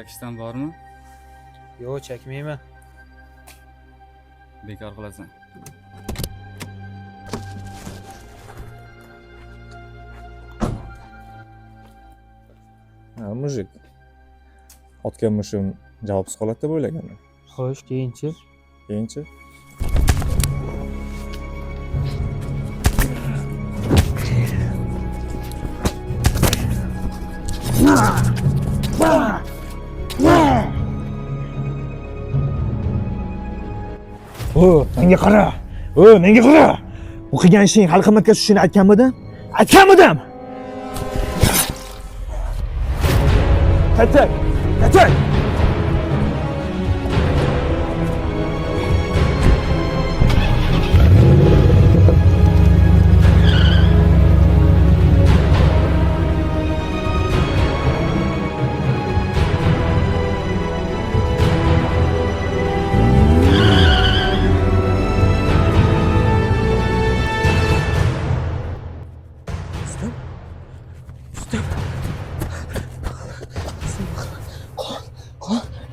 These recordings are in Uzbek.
Chakishdan bormi? Yo'q, chakmayman. Bekor qilasan. Ha, mujik. Otgan mushum javobsiz qoladi deb o'ylaganman. Xo'sh, keyinchi? Keyinchi menga qara. Menga qara. O'qigan ishing hali qimmatga tushishini aytganmidim? Aytganmidim. Qaytay.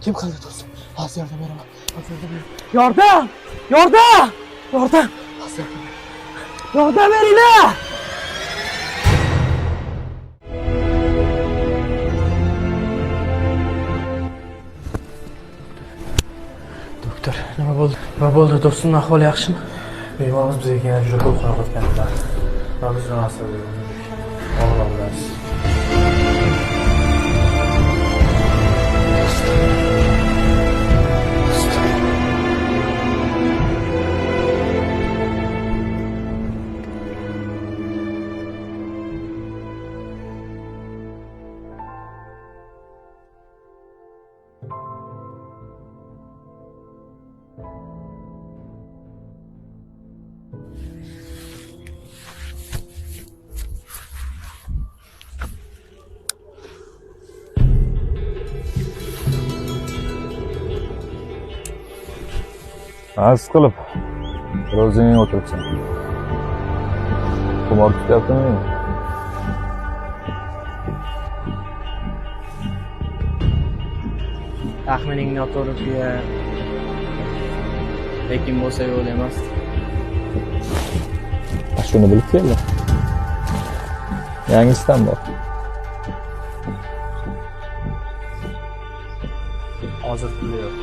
Kim qildi do'stim? Hozir yordam beraman. Yordam! Hozir yordam beringlar! Doktor, nima bo'ldi? Nima bo'ldi? Do'stimning ahvoli yaxshimi? Bemorimiz bizga yana juda ko'p qo'rqitganlar. Va biz uni asradik. Alloh bilasiz. Az qilib o'zing o'tiribsan. Qumor tutyaptimi? Taxmining noto'g'riga lekin bo'lsa yo'l emas. Shuni bilib keldim. Yangisidan bor. Hozir pul yo'q.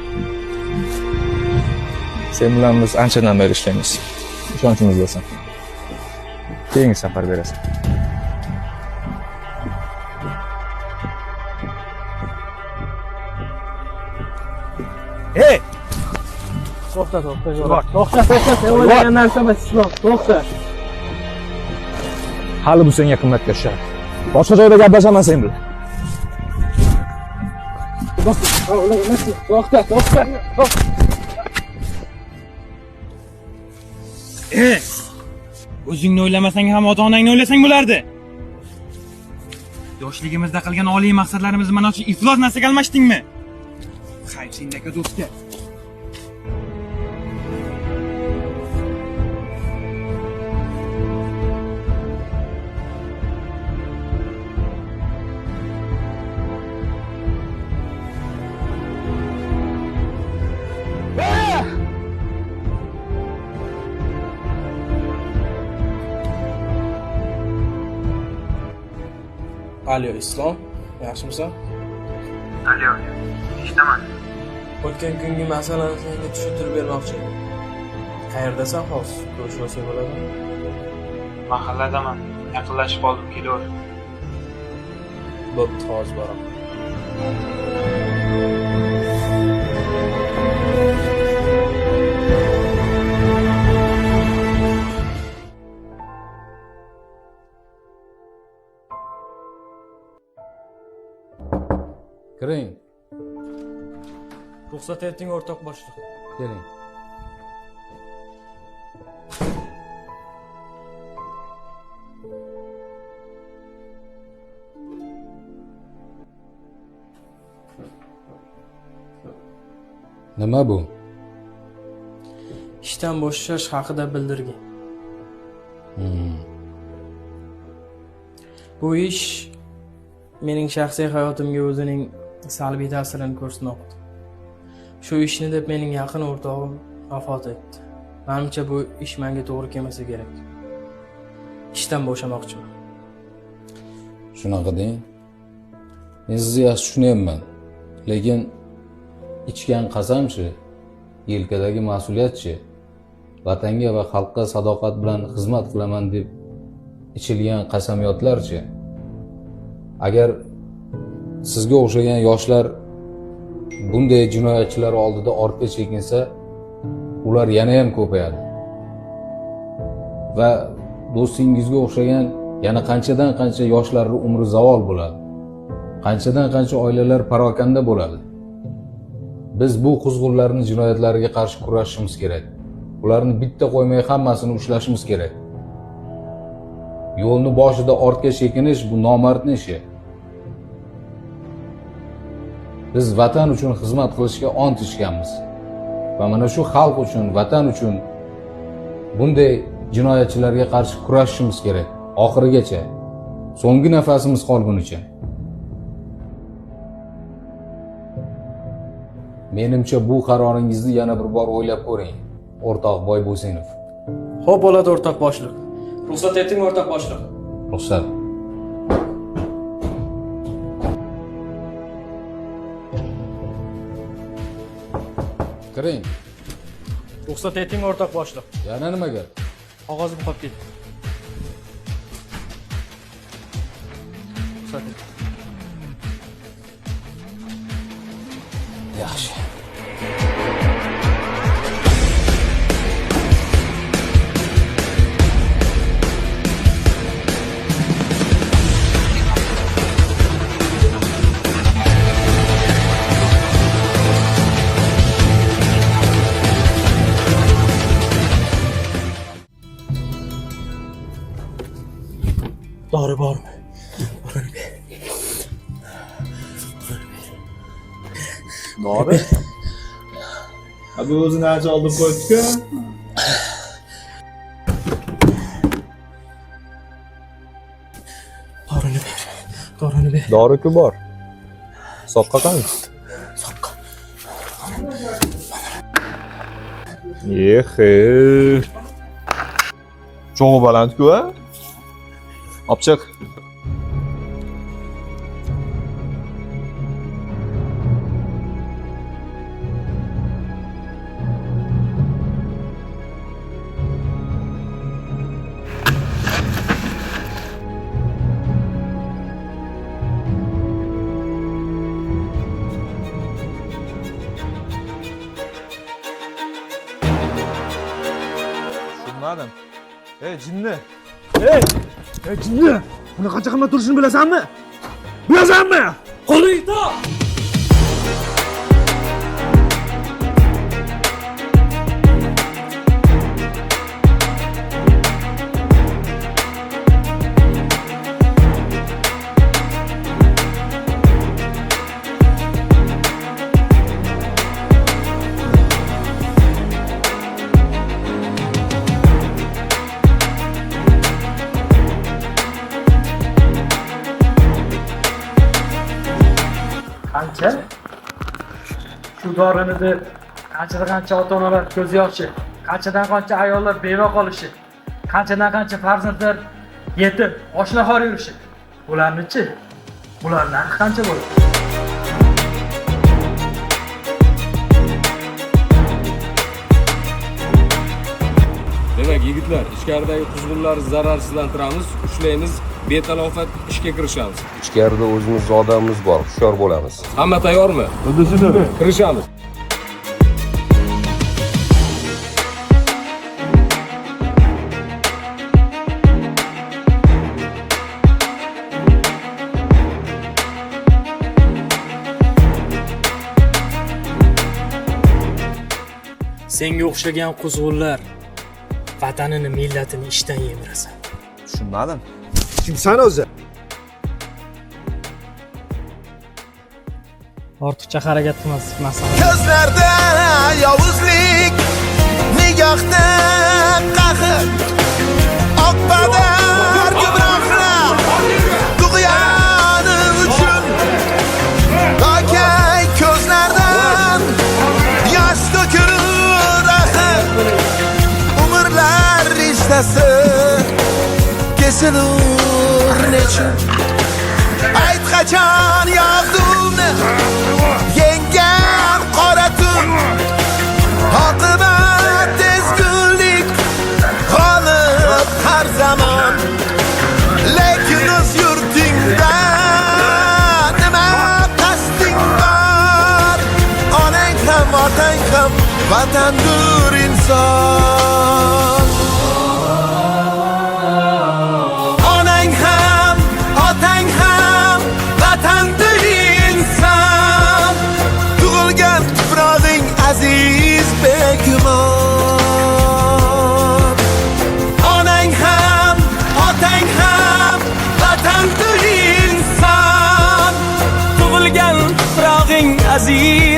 Sen bilan biz anchadan beri ishlaymiz. Ishonchimizdasan. Keyingi safar berasan. Hey! To'xta. Sen o'ylagan narsa emas, to'xta. Hali bu senga qimmatga tushadi. Boshqa joyda gaplashaman sen bilan. To'xta. O'zingni o'ylamasang ham ota-onangni o'ylasang bo'lardi. Yoshligimizda qilgan oliy maqsadlarimizni mana shu iflos narsaga almashdingmi? Xayr, sendagi do'stga. Alo, Islom, yaxshimisan? Alo, eshitaman. O'tgan kungi masalani senga tushuntirib bermoqchi edim. Qayerdasan hozir? Ko'rishib olsak bo'ladimi? Mahalladaman. Yaqinlashib oldim, kelaver. Bo'pti, hozir boraman. Kiring. Ruxsat eting, o'rtoq boshliq. Keling. Nima bu? Ishdan bo'shash haqida bildirgan. Bu ish mening shaxsiy hayotimga o'zining salbiy ta'sirini ko'rsatmoqda. Shu ishni deb mening yaqin o'rtog'im vafot etdi. Menimcha bu ish menga to'g'ri kelmasa kerak. Ishdan bo'shamoqchiman. Shunaqa deng. Men sizni yaxshi tushunyapman. Lekin ichgan qasamchi, yelkadagi mas'uliyatchi, vatanga va xalqqa sadoqat bilan xizmat qilaman deb ichilgan qasamyodlarchi. Agar sizga o'xshagan yoshlar bunday jinoyatchilar oldida ortga chekinsa, ular yana ham ko'payadi. Va do'stingizga o'xshagan yana qanchadan qancha yoshlarning umri zavol bo'ladi. Qanchadan qancha oilalar parokanda bo'ladi. Biz bu quzg'unlarning jinoyatlariga qarshi kurashishimiz kerak. Ularni bitta qo'ymay hammasini ushlashimiz kerak. Yo'lni boshida ortga chekinish bu nomardning ishi. Biz vatan uchun xizmat qilishga ont ichganmiz. Va mana shu xalq uchun, vatan uchun bunday jinoyatchilarga qarshi kurashishimiz kerak. Oxirigacha. So'nggi nafasimiz qolgunicha. Menimcha bu qaroringizni yana bir bor o'ylab ko'ring, o'rtoq Boybo'sinov. Xo'p bo'ladi o'rtoq boshliq. Ruxsat eting o'rtoq boshliq. Ruxsat. Kiring. Ruxsat eting o'rtoq boshliq. Yana nimaga? Qog'ozim qolib ketdi. Ruxsat eting. Yaxshi. Dori bormi? Dori? Abi o'zini ancha olib qo'yibdi-ku. Dorini ber. Dorini ber. Dori-ku bor. Soqqa qani? Soqqa. Yehe. Cho'g'i baland-ku, a? Opchiq. Tushunmadim. Jinni. Ey jinni! Buni qancha qimmat turishini bilasanmi? Bilasanmi? Qo'lingda! Qancha? Shu dorini deb qanchadan qancha ota-onalar ko'z yoshi, qanchadan qancha ayollar beva qolishi, qanchadan qancha farzandlar yetim, oshnaxor yurishi. Ularni-chi? Ular narxi qancha bo'ladi? Demak, yigitlar, ichkaridagi quzg'unlarni zararsizlantiramiz, ushlaymiz, betalofat ishga kirishamiz. Ichkarida o'zimiz odamimiz bor, hushyor bo'lamiz. Hamma tayyormi? Kirishamiz. Senga o'xshagan quzg'unlar vatanini, millatini ishdan yemirasan. Tushunmadim. Kimsan o'zi? Ortiqcha harakat qilmaslik masalan. Ko'zlarda yovuzlik, nigohda qahr, oqpadar gumrohlar tug'yoni uchun yaxshidur nechun ayt qachon yog'duni yengan qora tun oqibat ezgulik g'olib har zamon lekin o'z yurtingda nima qasding bor onang ham otang ham vatandur inson onang ham otang ham vatandur inson tug'ilgan tuprog'ing aziz begumon onang ham otang ham vatandur inson tug'ilgan tuprog'ing aziz